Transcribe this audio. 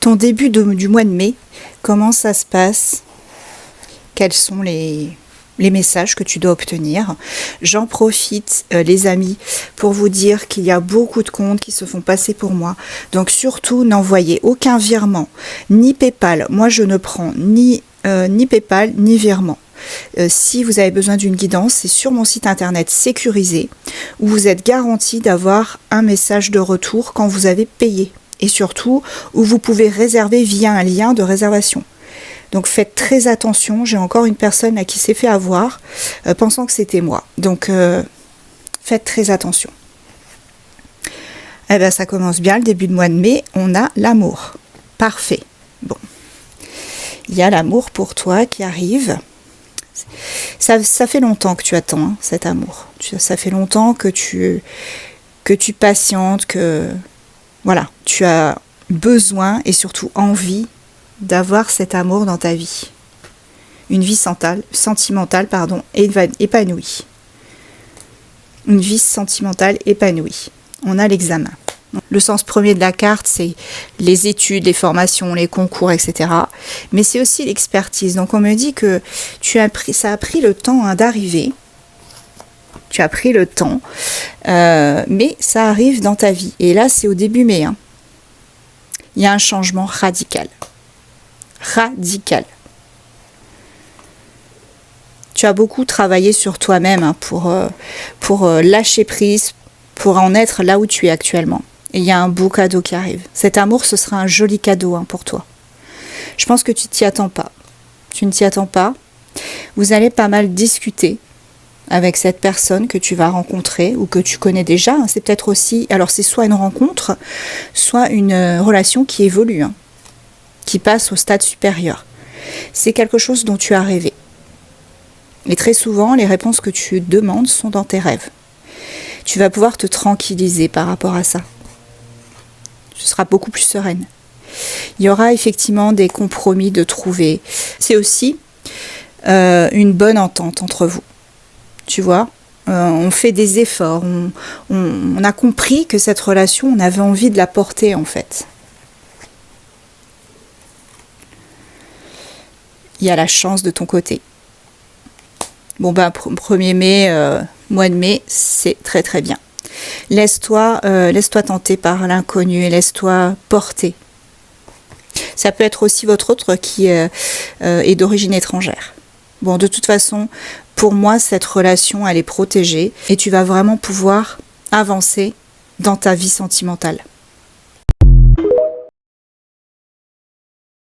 Ton début du mois de mai, comment ça se passe? Quels sont les messages que tu dois obtenir? J'en profite, les amis, pour vous dire qu'il y a beaucoup de comptes qui se font passer pour moi. Donc surtout, n'envoyez aucun virement, ni PayPal. Moi, je ne prends ni PayPal, ni virement. Si vous avez besoin d'une guidance, c'est sur mon site internet sécurisé, où vous êtes garanti d'avoir un message de retour quand vous avez payé. Et surtout, où vous pouvez réserver via un lien de réservation. Donc faites très attention, j'ai encore une personne à qui s'est fait avoir, pensant que c'était moi. Donc faites très attention. Eh bien ça commence bien, le début de mois de mai, on a l'amour. Parfait. Bon. Il y a l'amour pour toi qui arrive. Ça fait longtemps que tu attends hein, cet amour. Ça fait longtemps que tu patientes, que... Voilà, tu as besoin et surtout envie d'avoir cet amour dans ta vie. Une vie sentimentale épanouie. Une vie sentimentale épanouie. On a l'examen. Le sens premier de la carte, c'est les études, les formations, les concours, etc. Mais c'est aussi l'expertise. Donc on me dit que ça a pris le temps hein, d'arriver. Tu as pris le temps, mais ça arrive dans ta vie. Et là, c'est au début mai. Hein. Il y a un changement radical. Radical. Tu as beaucoup travaillé sur toi-même hein, pour lâcher prise, pour en être là où tu es actuellement. Et il y a un beau cadeau qui arrive. Cet amour, ce sera un joli cadeau hein, pour toi. Je pense que tu t'y attends pas. Tu ne t'y attends pas. Vous allez pas mal discuter avec cette personne que tu vas rencontrer ou que tu connais déjà. C'est peut-être aussi... Alors c'est soit une rencontre, soit une relation qui évolue, hein, qui passe au stade supérieur. C'est quelque chose dont tu as rêvé. Et très souvent, les réponses que tu demandes sont dans tes rêves. Tu vas pouvoir te tranquilliser par rapport à ça. Tu seras beaucoup plus sereine. Il y aura effectivement des compromis de trouver. C'est aussi une bonne entente entre vous. Tu vois, on fait des efforts, on a compris que cette relation, on avait envie de la porter en fait. Il y a la chance de ton côté. Bon ben, 1er mai, mois de mai, c'est très très bien. Laisse-toi tenter par l'inconnu et laisse-toi porter. Ça peut être aussi votre autre qui est d'origine étrangère. Bon, de toute façon, pour moi, cette relation, elle est protégée et tu vas vraiment pouvoir avancer dans ta vie sentimentale.